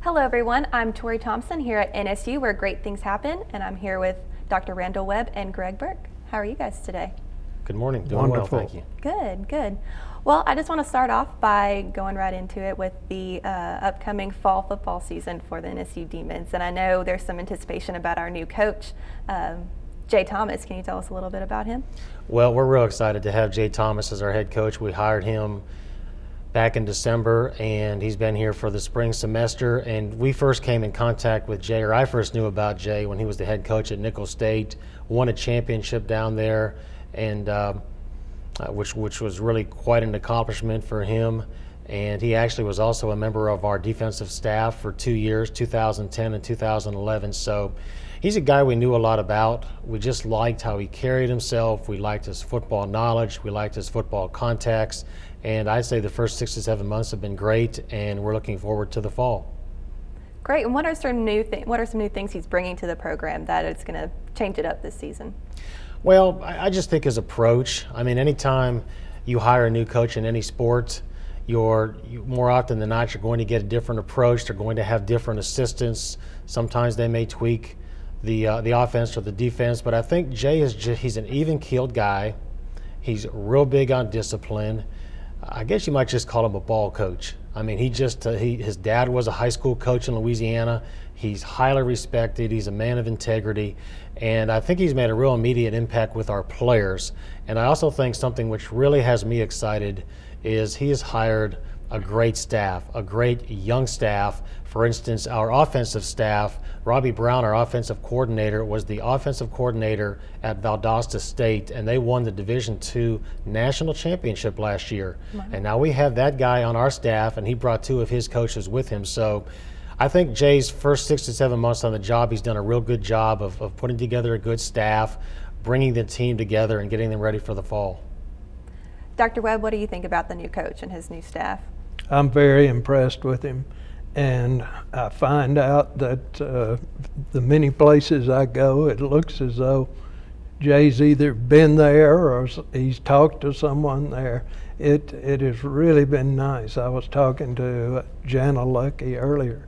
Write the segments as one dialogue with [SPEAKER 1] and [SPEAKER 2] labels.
[SPEAKER 1] Hello everyone, I'm Tori Thompson here at NSU where great things happen, and I'm here with Dr. Randall Webb and Greg Burke. How are you guys today?
[SPEAKER 2] Good morning. Doing
[SPEAKER 3] Wonderful.
[SPEAKER 2] well, thank you.
[SPEAKER 1] Good, good. Well, I just want to start off by going right into it with the upcoming fall football season for the NSU Demons, and I know there's some anticipation about our new coach, Jay Thomas. Can you tell us a little bit about him?
[SPEAKER 2] Well, we're real excited to have Jay Thomas as our head coach. We hired him back in December, and he's been here for the spring semester. And we first came in contact with Jay, or I first knew about Jay when he was the head coach at Nicholls State, won a championship down there, and which was really quite an accomplishment for him. And he actually was also a member of our defensive staff for 2 years, 2010 and 2011. So he's a guy we knew a lot about. We just liked how he carried himself. We liked his football knowledge. We liked his football contacts. And I'd say the first 6 to 7 months have been great, and we're looking forward to the fall.
[SPEAKER 1] Great. And what are some new things he's bringing to the program that it's going to change it up this season?
[SPEAKER 2] Well, I just think his approach. I mean, anytime you hire a new coach in any sport, you more often than not, you're going to get a different approach. They're going to have different assistants. Sometimes they may tweak the offense or the defense. But I think Jay he's an even-keeled guy. He's real big on discipline. I guess you might just call him a ball coach. I mean, his dad was a high school coach in Louisiana. He's highly respected. He's a man of integrity. And I think he's made a real immediate impact with our players. And I also think something which really has me excited is he has hired a great staff, a great young staff. For instance, our offensive staff, Robbie Brown, our offensive coordinator, was the offensive coordinator at Valdosta State, and they won the Division II National Championship last year. Wow. And now we have that guy on our staff, and he brought 2 of his coaches with him. So I think Jay's first 6 to 7 months on the job, he's done a real good job of putting together a good staff, bringing the team together, and getting them ready for the fall.
[SPEAKER 1] Dr. Webb, what do you think about the new coach and his new staff?
[SPEAKER 3] I'm very impressed with him, and I find out that the many places I go, it looks as though Jay's either been there or he's talked to someone there. It has really been nice. I was talking to Jana Lucky earlier,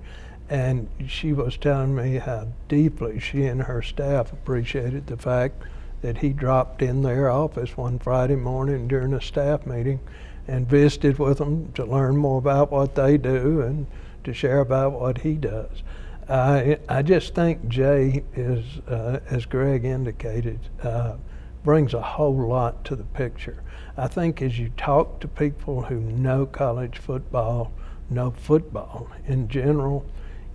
[SPEAKER 3] and she was telling me how deeply she and her staff appreciated the fact that he dropped in their office one Friday morning during a staff meeting and visited with them to learn more about what they do and to share about what he does. I just think Jay is, as Greg indicated, brings a whole lot to the picture. I think as you talk to people who know college football, know football in general,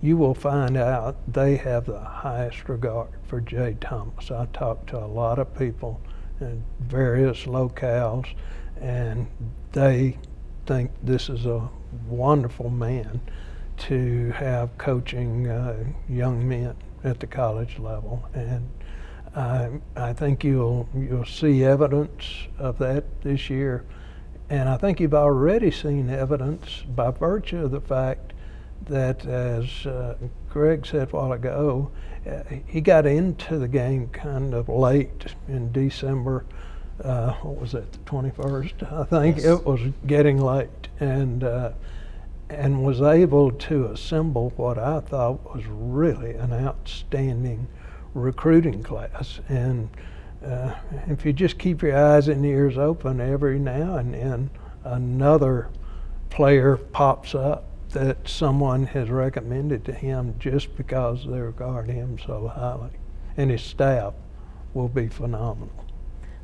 [SPEAKER 3] you will find out they have the highest regard for Jay Thomas. I talked to a lot of people in various locales, and they think this is a wonderful man to have coaching young men at the college level. And I think you'll see evidence of that this year. And I think you've already seen evidence by virtue of the fact that, as Greg said a while ago, he got into the game kind of late in December. What was it, the 21st? I think
[SPEAKER 2] Yes.
[SPEAKER 3] It was getting late, and was able to assemble what I thought was really an outstanding recruiting class. And if you just keep your eyes and ears open every now and then, another player pops up that someone has recommended to him just because they regard him so highly. And his staff will be phenomenal.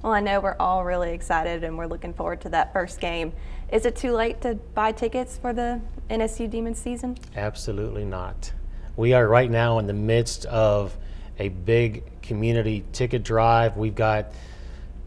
[SPEAKER 1] Well, I know we're all really excited and we're looking forward to that first game. Is it too late to buy tickets for the NSU Demons season?
[SPEAKER 2] Absolutely not. We are right now in the midst of a big community ticket drive. We've got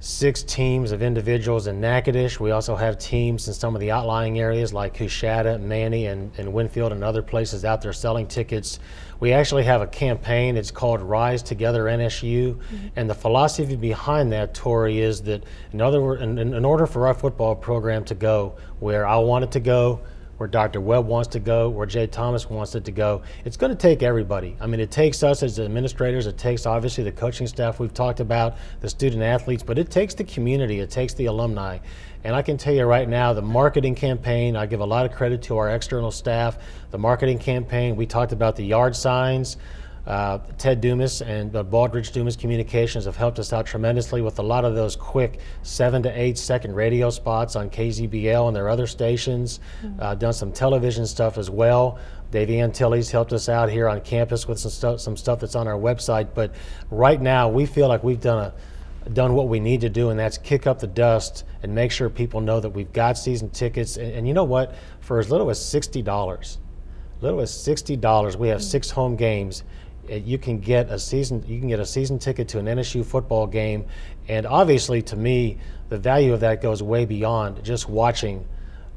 [SPEAKER 2] 6 teams of individuals in Natchitoches. We also have teams in some of the outlying areas like Coushatta, Manny, and Winfield, and other places out there selling tickets. We actually have a campaign. It's called Rise Together NSU, and the philosophy behind that, Tori, is that in order for our football program to go where I want it to go, where Dr. Webb wants to go, where Jay Thomas wants it to go, it's going to take everybody. I mean, it takes us as administrators, it takes obviously the coaching staff we've talked about, the student athletes, but it takes the community, it takes the alumni. And I can tell you right now, the marketing campaign, I give a lot of credit to our external staff. The marketing campaign, we talked about the yard signs. Ted Dumas and Baldridge Dumas Communications have helped us out tremendously with a lot of those quick 7 to 8 second radio spots on KZBL and their other stations. Done some television stuff as well. Dave Antilles helped us out here on campus with some stuff that's on our website. But right now, we feel like we've done what we need to do, and that's kick up the dust and make sure people know that we've got season tickets. And you know what? For as little as $60, we have 6 home games. You can get a season ticket to an NSU football game, and obviously, to me, the value of that goes way beyond just watching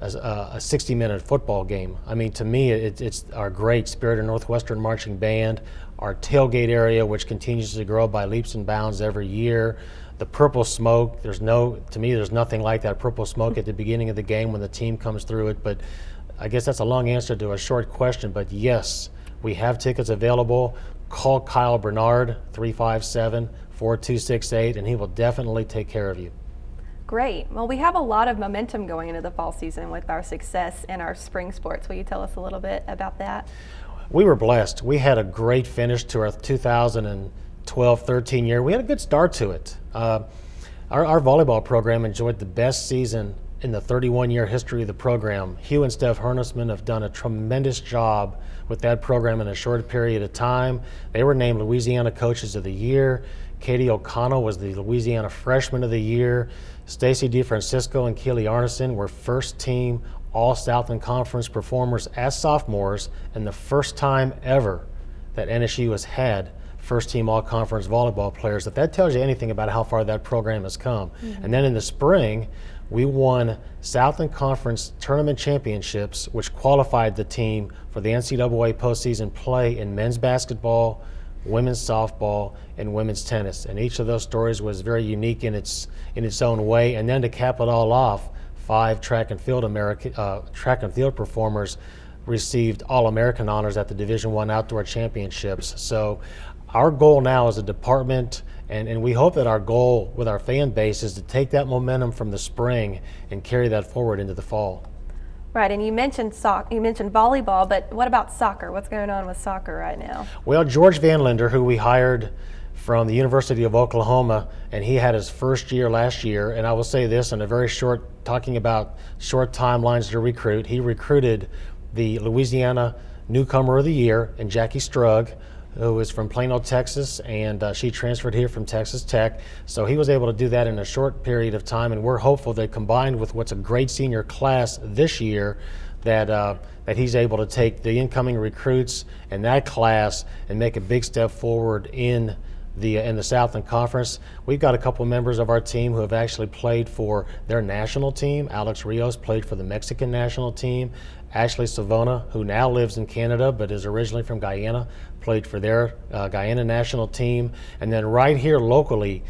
[SPEAKER 2] a 60-minute football game. I mean, to me, it's our great Spirit of Northwestern marching band, our tailgate area, which continues to grow by leaps and bounds every year. The purple smoke, there's nothing like that purple smoke at the beginning of the game when the team comes through it. But I guess that's a long answer to a short question. But yes, we have tickets available. Call Kyle Bernard, 357-4268, and he will definitely take care of you.
[SPEAKER 1] Great. Well, we have a lot of momentum going into the fall season with our success in our spring sports. Will you tell us a little bit about that?
[SPEAKER 2] We were blessed. We had a great finish to our 2012-13 year. We had a good start to it. Our volleyball program enjoyed the best season in the 31-year history of the program. Hugh and Steph Hernesman have done a tremendous job with that program in a short period of time. They were named Louisiana Coaches of the Year. Katie O'Connell was the Louisiana Freshman of the Year. Stacy DeFrancisco and Keely Arneson were first-team All-Southland Conference performers as sophomores, and the first time ever that NSU has had first-team All-Conference volleyball players. If that tells you anything about how far that program has come. And then in the spring, we won Southland Conference Tournament Championships, which qualified the team for the NCAA postseason play in men's basketball, women's softball, and women's tennis. And each of those stories was very unique in its own way. And then to cap it all off, 5 track and field performers received All-American honors at the Division I Outdoor Championships. So our goal now as a department, and we hope that our goal with our fan base is to take that momentum from the spring and carry that forward into the fall.
[SPEAKER 1] Right, and you mentioned volleyball, but what about soccer? What's going on with soccer right now?
[SPEAKER 2] Well, George Van Linder, who we hired from the University of Oklahoma, and he had his first year last year, and I will say this in a very short, talking about short timelines to recruit, he recruited the Louisiana Newcomer of the Year and Jackie Strug, who is from Plano, Texas, and she transferred here from Texas Tech. So he was able to do that in a short period of time, and we're hopeful that combined with what's a great senior class this year, that he's able to take the incoming recruits and that class and make a big step forward in the Southland Conference. We've got a couple members of our team who have actually played for their national team. Alex Rios played for the Mexican national team. Ashley Savona, who now lives in Canada but is originally from Guyana, played for their Guyana national team. And then right here locally,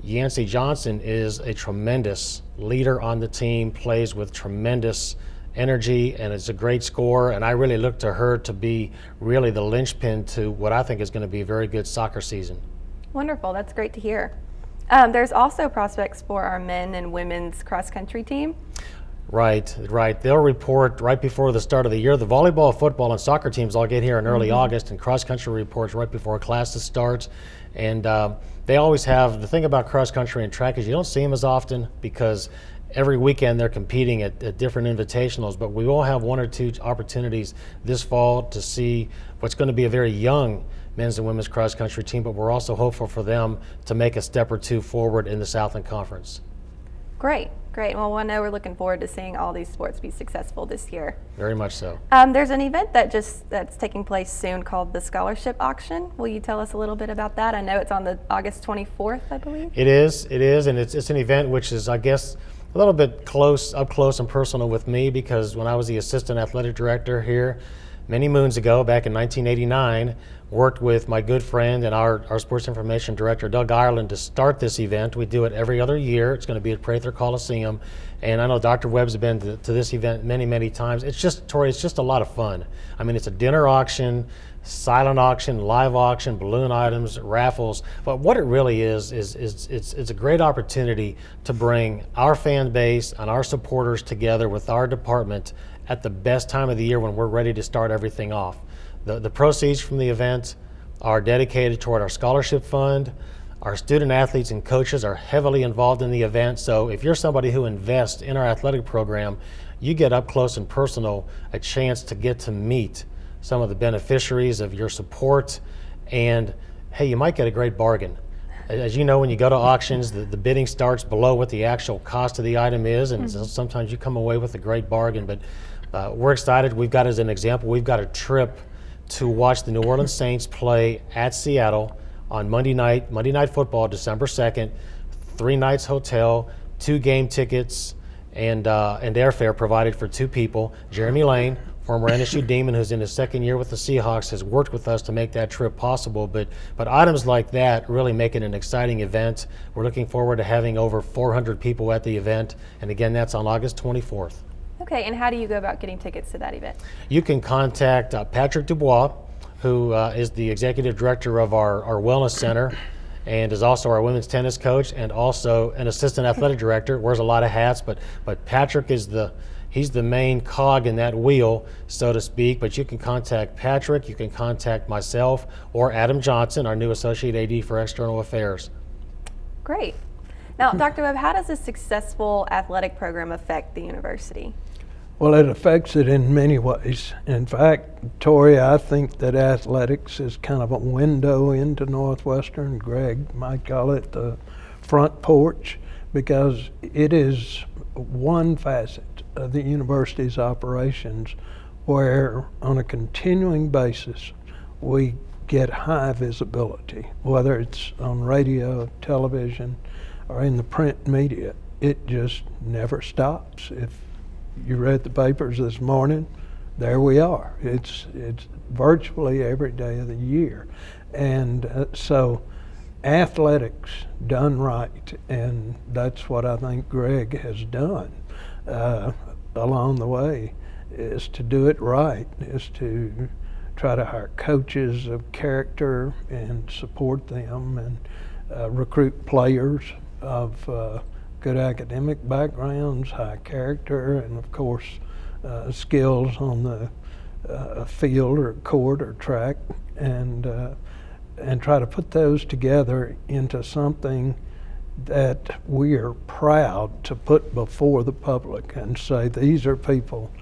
[SPEAKER 2] Yancey Johnson is a tremendous leader on the team, plays with tremendous energy, and is a great scorer. And I really look to her to be really the linchpin to what I think is going to be a very good soccer season.
[SPEAKER 1] Wonderful. That's great to hear. There's also prospects for our men and women's cross-country team.
[SPEAKER 2] Right. They'll report right before the start of the year. The volleyball, football, and soccer teams all get here in early August, and cross-country reports right before classes start. And they always have, the thing about cross-country and track is you don't see them as often because every weekend they're competing at different invitationals, but we will have 1 or 2 opportunities this fall to see what's going to be a very young men's and women's cross-country team, but we're also hopeful for them to make a step or two forward in the Southland Conference.
[SPEAKER 1] Great. Great. Well, I know we're looking forward to seeing all these sports be successful this year.
[SPEAKER 2] Very much so.
[SPEAKER 1] There's an event that's taking place soon called the Scholarship Auction. Will you tell us a little bit about that? I know it's on the August 24th, I believe.
[SPEAKER 2] It is, and it's an event which is, I guess, a little bit up close and personal with me, because when I was the assistant athletic director here many moons ago, back in 1989, worked with my good friend and our sports information director, Doug Ireland, to start this event. We do it every other year. It's going to be at Prather Coliseum. And I know Dr. Webb's been to this event many, many times. It's just, Tori, it's just a lot of fun. I mean, it's a dinner auction, silent auction, live auction, balloon items, raffles. But what it really is it's a great opportunity to bring our fan base and our supporters together with our department at the best time of the year when we're ready to start everything off. The proceeds from the event are dedicated toward our scholarship fund. Our student athletes and coaches are heavily involved in the event. So if you're somebody who invests in our athletic program, you get up close and personal a chance to get to meet some of the beneficiaries of your support. And hey, you might get a great bargain. As you know, when you go to auctions, the bidding starts below what the actual cost of the item is, and sometimes you come away with a great bargain. But we're excited. We've got, as an example, we've got a trip to watch the New Orleans Saints play at Seattle on Monday night football, December 2nd, 3 nights hotel, 2 game tickets, and airfare provided for 2 people. Jeremy Lane, former NSU Demon, who's in his 2nd year with the Seahawks, has worked with us to make that trip possible. But items like that really make it an exciting event. We're looking forward to having over 400 people at the event. And again, that's on August 24th.
[SPEAKER 1] Okay, and how do you go about getting tickets to that event?
[SPEAKER 2] You can contact Patrick Dubois, who is the executive director of our wellness center and is also our women's tennis coach and also an assistant athletic director. Wears a lot of hats, but Patrick is he's the main cog in that wheel, so to speak. But you can contact Patrick, you can contact myself, or Adam Johnson, our new associate AD for external affairs.
[SPEAKER 1] Great. Now, Dr. Webb, how does a successful athletic program affect the university?
[SPEAKER 3] Well, it affects it in many ways. In fact, Tori, I think that athletics is kind of a window into Northwestern. Greg might call it the front porch, because it is one facet of the university's operations where, on a continuing basis, we get high visibility, whether it's on radio, television, or in the print media. It just never stops. If you read the papers this morning, there we are. It's virtually every day of the year. And so athletics done right, and that's what I think Greg has done along the way, is to do it right, is to try to hire coaches of character and support them, and recruit players of good academic backgrounds, high character, and of course skills on the field or court or track, and try to put those together into something that we are proud to put before the public and say these are people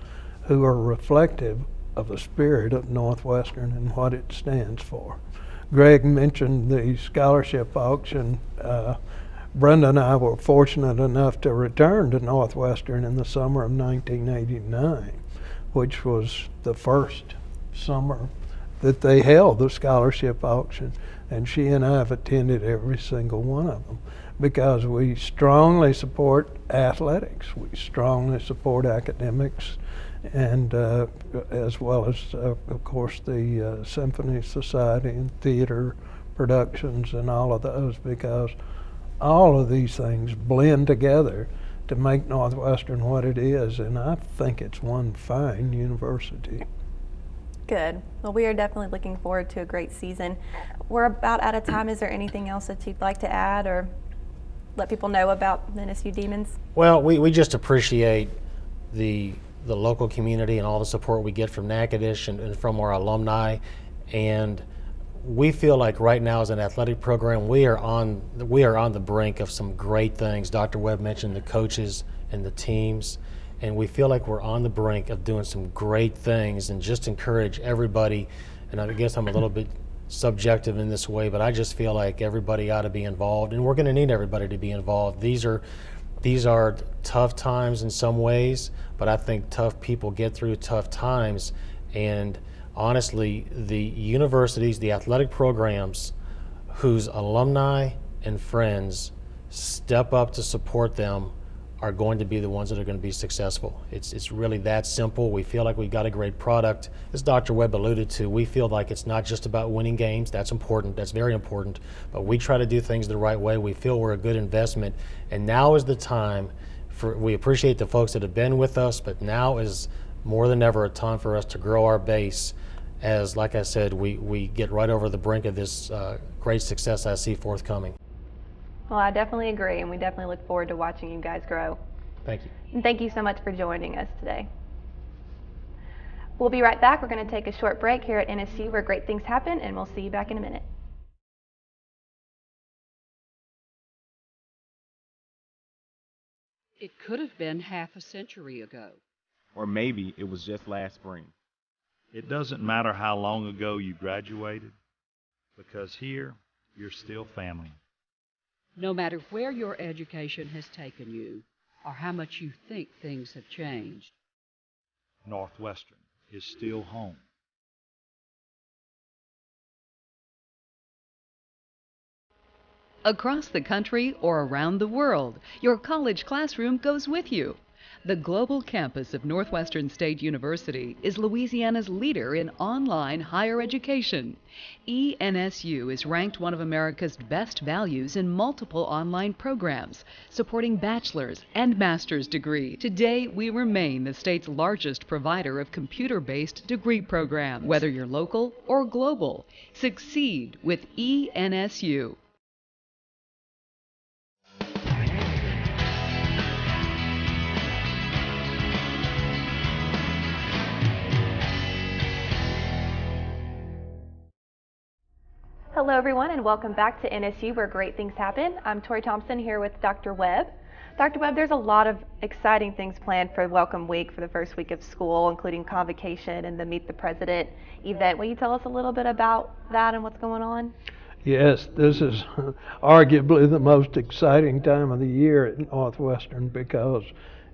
[SPEAKER 3] who are reflective of the spirit of Northwestern and what it stands for. Greg mentioned the scholarship auction. Brenda and I were fortunate enough to return to Northwestern in the summer of 1989, which was the first summer that they held the scholarship auction, and she and I have attended every single one of them, because we strongly support athletics, we strongly support academics, and as well as, of course, the Symphony Society and theater productions and all of those, because all of these things blend together to make Northwestern what it is, and I think it's one fine university.
[SPEAKER 1] Good. Well, we are definitely looking forward to a great season. We're about out of time. Is there anything else that you'd like to add or let people know about the NSU Demons?
[SPEAKER 2] Well, we just appreciate the local community and all the support we get from Natchitoches and from our alumni, and we feel like right now as an athletic program, we are on the brink of some great things. Dr. Webb mentioned the coaches and the teams, and we feel like we're on the brink of doing some great things, and just encourage everybody. And I guess I'm a little bit subjective in this way, but I just feel like everybody ought to be involved, and we're going to need everybody to be involved. These are these are tough times in some ways, but I think tough people get through tough times. And honestly, the universities, the athletic programs whose alumni and friends step up to support them are going to be the ones that are going to be successful. It's really that simple. We feel like we've got a great product. As Dr. Webb alluded to, we feel like it's not just about winning games. That's important. That's very important. But we try to do things the right way. We feel we're a good investment. And now is the time we appreciate the folks that have been with us, but now is more than ever a time for us to grow our base as, like I said, we get right over the brink of this great success I see forthcoming.
[SPEAKER 1] Well, I definitely agree, and we definitely look forward to watching you guys grow.
[SPEAKER 2] Thank you.
[SPEAKER 1] And thank you so much for joining us today. We'll be right back. We're going to take a short break here at NSU where great things happen, and we'll see you back in a minute.
[SPEAKER 4] It could have been half a century ago.
[SPEAKER 5] Or maybe it was just last spring.
[SPEAKER 6] It doesn't matter how long ago you graduated, because here you're still family.
[SPEAKER 4] No matter where your education has taken you, or how much you think things have changed,
[SPEAKER 6] Northwestern is still home.
[SPEAKER 7] Across the country or around the world, your college classroom goes with you. The global campus of Northwestern State University is Louisiana's leader in online higher education. NSU is ranked one of America's best values in multiple online programs, supporting bachelor's and master's degree. Today, we remain the state's largest provider of computer-based degree programs. Whether you're local or global, succeed with NSU.
[SPEAKER 1] Hello everyone and welcome back to NSU where great things happen. I'm Tori Thompson here with Dr. Webb. Dr. Webb, there's a lot of exciting things planned for Welcome Week for the first week of school, including convocation and the Meet the President event. Will you tell us a little bit about that and what's going on?
[SPEAKER 3] Yes, this is arguably the most exciting time of the year at Northwestern because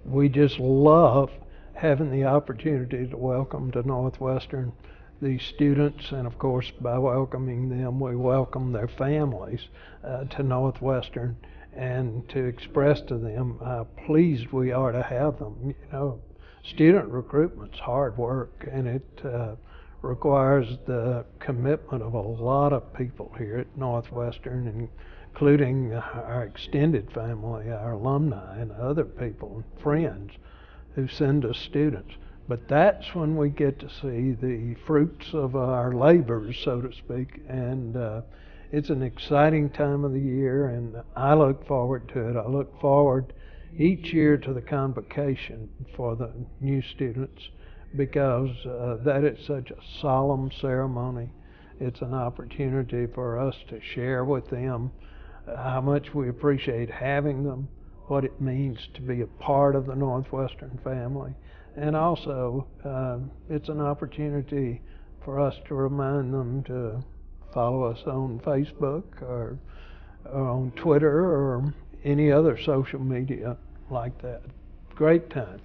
[SPEAKER 3] we just love having the opportunity to welcome to Northwestern these students, and of course by welcoming them we welcome their families to Northwestern and to express to them how pleased we are to have them. You know, student recruitment's hard work and it requires the commitment of a lot of people here at Northwestern, including our extended family, our alumni and other people and friends who send us students. But that's when we get to see the fruits of our labors, so to speak, and it's an exciting time of the year, and I look forward to it. I look forward each year to the convocation for the new students because that is such a solemn ceremony. It's an opportunity for us to share with them how much we appreciate having them, what it means to be a part of the Northwestern family. And also, it's an opportunity for us to remind them to follow us on Facebook or on Twitter or any other social media like that. Great time.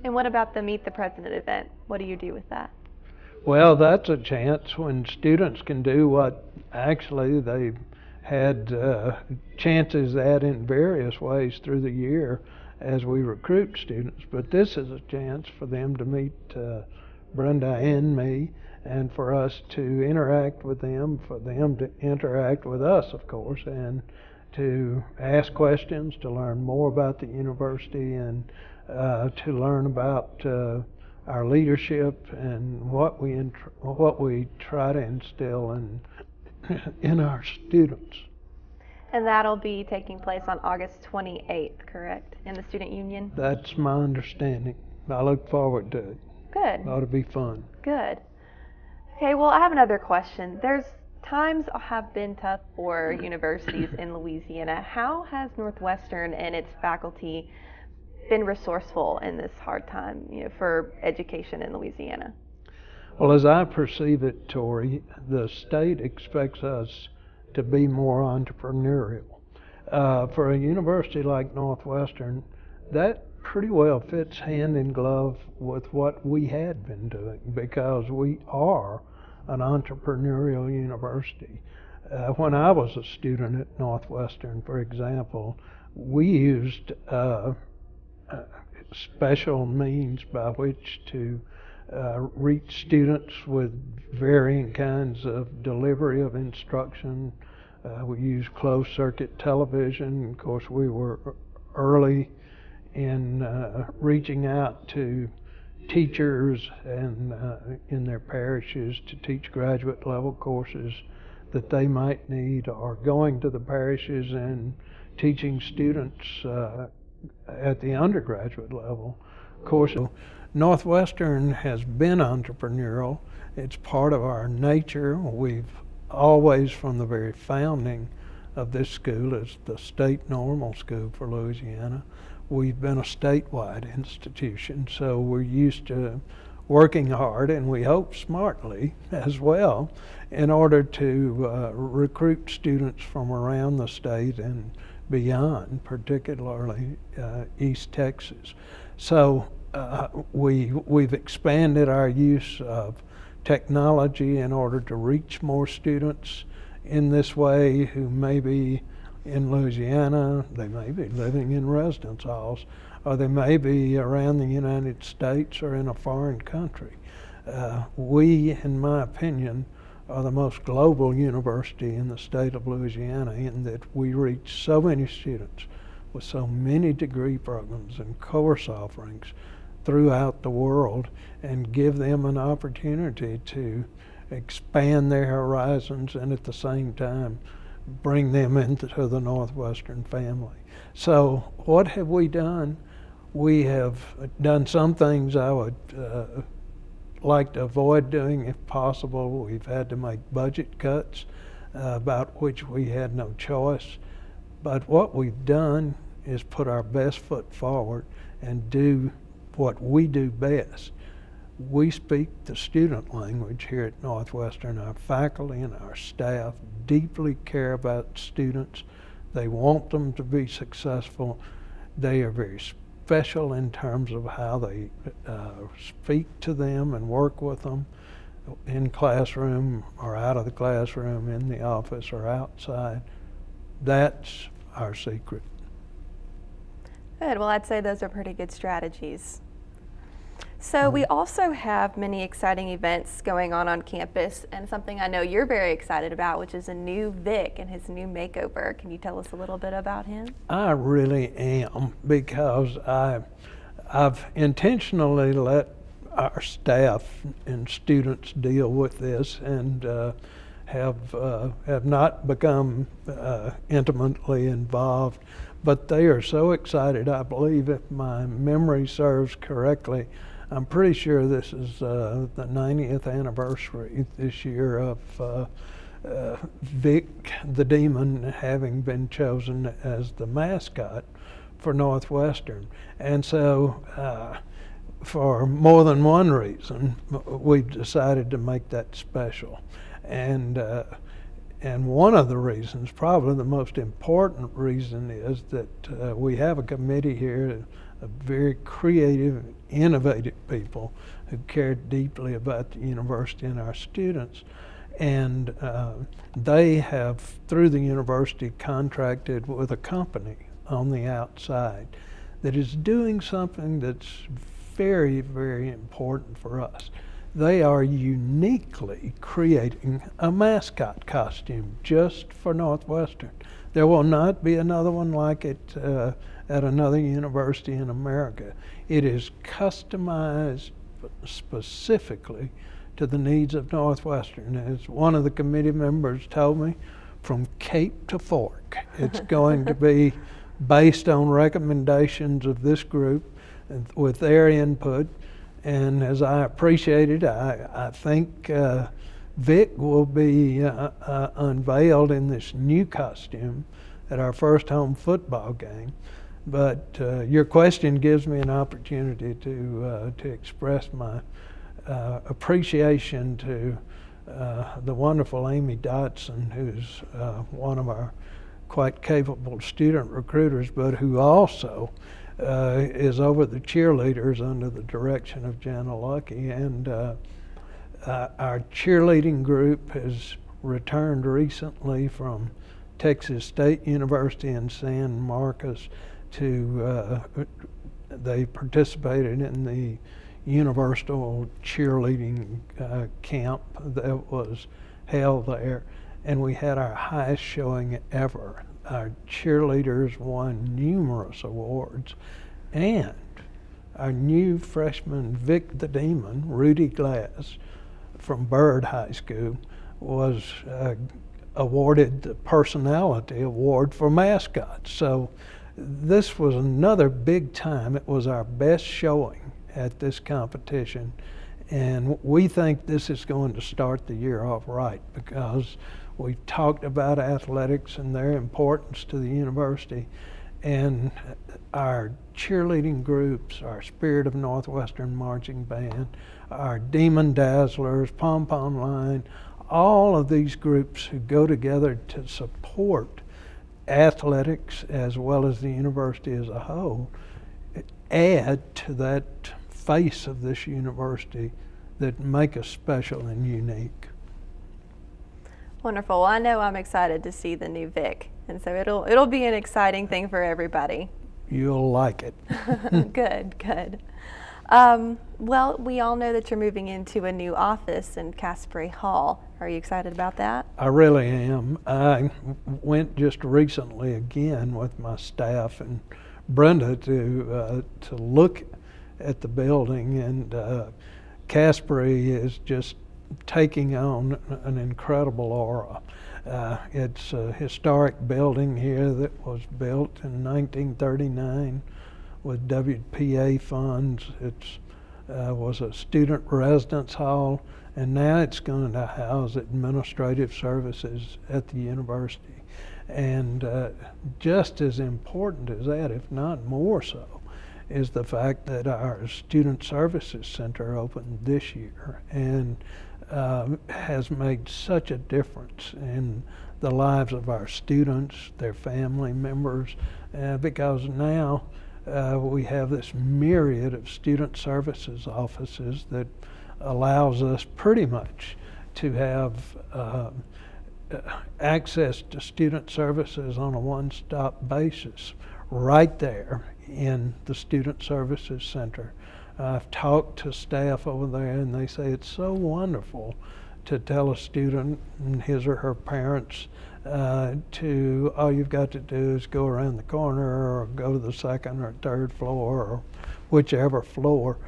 [SPEAKER 1] And what about the Meet the President event? What do you do with that?
[SPEAKER 3] Well, that's a chance when students can do what actually they've had chances at in various ways through the year as we recruit students, but this is a chance for them to meet Brenda and me and for us to interact with them, for them to interact with us, of course, and to ask questions, to learn more about the university and to learn about our leadership and what we try to instill in our students.
[SPEAKER 1] And that'll be taking place on August 28th, correct, in the Student Union?
[SPEAKER 3] That's my understanding. I look forward to it.
[SPEAKER 1] Good.
[SPEAKER 3] It ought to be fun.
[SPEAKER 1] Good. Okay, well, I have another question. There's times have been tough for universities in Louisiana. How has Northwestern and its faculty been resourceful in this hard time, for education in Louisiana?
[SPEAKER 3] Well, as I perceive it, Tori, the state expects us to be more entrepreneurial. For a university like Northwestern, that pretty well fits hand in glove with what we had been doing, because we are an entrepreneurial university. When I was a student at Northwestern, for example, we used special means by which to reach students with varying kinds of delivery of instruction. We used closed circuit television. Of course, we were early in reaching out to teachers and in their parishes to teach graduate level courses that they might need, or going to the parishes and teaching students at the undergraduate level courses. Northwestern has been entrepreneurial. It's part of our nature. We've always, from the very founding of this school as the state normal school for Louisiana, we've been a statewide institution, so we're used to working hard, and we hope smartly as well, in order to recruit students from around the state and beyond, particularly East Texas. So we've expanded our use of technology in order to reach more students in this way who may be in Louisiana, they may be living in residence halls, or they may be around the United States or in a foreign country. We, in my opinion, are the most global university in the state of Louisiana, in that we reach so many students with so many degree programs and course offerings throughout the world, and give them an opportunity to expand their horizons and at the same time bring them into the Northwestern family. So what have we done? We have done some things I would like to avoid doing if possible. We've had to make budget cuts about which we had no choice. But what we've done is put our best foot forward and do what we do best. We speak the student language here at Northwestern. Our faculty and our staff deeply care about students. They want them to be successful. They are very special in terms of how they speak to them and work with them in classroom or out of the classroom, in the office or outside. That's our secret.
[SPEAKER 1] Good. Well, I'd say those are pretty good strategies. So we also have many exciting events going on campus, and something I know you're very excited about, which is a new Vic and his new makeover. Can you tell us a little bit about him?
[SPEAKER 3] I really am, because I've intentionally let our staff and students deal with this, and have not become intimately involved. But they are so excited. I believe, if my memory serves correctly, I'm pretty sure this is the 90th anniversary this year of Vic the Demon having been chosen as the mascot for Northwestern. And so for more than one reason, we've decided to make that special. And one of the reasons, probably the most important reason, is that we have a committee here of very creative, innovative people who care deeply about the university and our students. And they have, through the university, contracted with a company on the outside that is doing something that's very, very important for us. They are uniquely creating a mascot costume just for Northwestern. There will not be another one like it at another university in America. It is customized specifically to the needs of Northwestern. As one of the committee members told me, from Cape to Fork. It's going to be based on recommendations of this group with their input. And as I appreciate it, I think Vic will be unveiled in this new costume at our first home football game. But your question gives me an opportunity to express my appreciation to the wonderful Amy Dotson, who's one of our quite capable student recruiters, but who also is over the cheerleaders under the direction of Jana Lucky. And our cheerleading group has returned recently from Texas State University in San Marcos to, they participated in the Universal Cheerleading camp that was held there, and we had our highest showing ever. Our cheerleaders won numerous awards, and our new freshman Vic the Demon, Rudy Glass, from Byrd High School, was awarded the Personality Award for mascots. So this was another big time. It was our best showing at this competition, and we think this is going to start the year off right, because we've talked about athletics and their importance to the university, and our cheerleading groups, our Spirit of Northwestern marching band, our Demon Dazzlers, Pom Pom Line, all of these groups who go together to support athletics as well as the university as a whole add to that face of this university that make us special and unique.
[SPEAKER 1] Wonderful. Well, I know I'm excited to see the new Vic, and so it'll be an exciting thing for everybody.
[SPEAKER 3] You'll like it.
[SPEAKER 1] Good, good. Well, we all know that you're moving into a new office in Casper Hall. Are you excited about that?
[SPEAKER 3] I really am. I went just recently again with my staff and Brenda to look at the building, and Caspery is just taking on an incredible aura. It's a historic building here that was built in 1939 with WPA funds. It was a student residence hall, and now it's going to house administrative services at the university. And just as important as that, if not more so, is the fact that our Student Services Center opened this year and has made such a difference in the lives of our students, their family members, because now we have this myriad of student services offices that allows us pretty much to have access to student services on a one-stop basis right there in the Student Services Center. I've talked to staff over there, and they say it's so wonderful to tell a student and his or her parents to all you've got to do is go around the corner or go to the second or third floor or whichever floor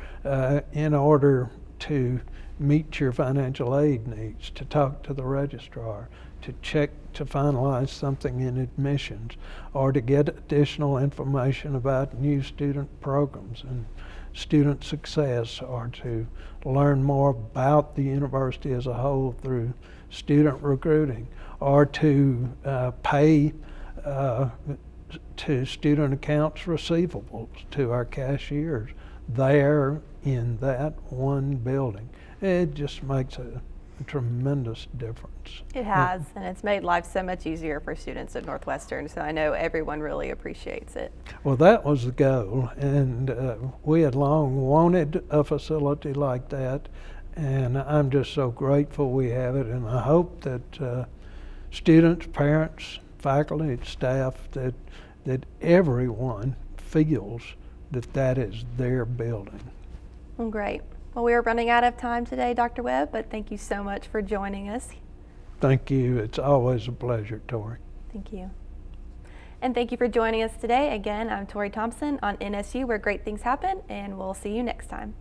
[SPEAKER 3] in order to meet your financial aid needs, to talk to the registrar, to check to finalize something in admissions, or to get additional information about new student programs and student success, or to learn more about the university as a whole through student recruiting, or to pay to student accounts receivables to our cashiers there in that one building. It just makes a tremendous difference.
[SPEAKER 1] It has, and it's made life so much easier for students at Northwestern, so I know everyone really appreciates it.
[SPEAKER 3] Well, that was the goal, and we had long wanted a facility like that, and I'm just so grateful we have it, and I hope that students, parents, faculty, staff, that everyone feels that that is their building.
[SPEAKER 1] Well, great. Well, we are running out of time today, Dr. Webb, but thank you so much for joining us.
[SPEAKER 3] Thank you. It's always a pleasure, Tori.
[SPEAKER 1] Thank you. And thank you for joining us today. Again, I'm Tori Thompson on NSU, where great things happen, and we'll see you next time.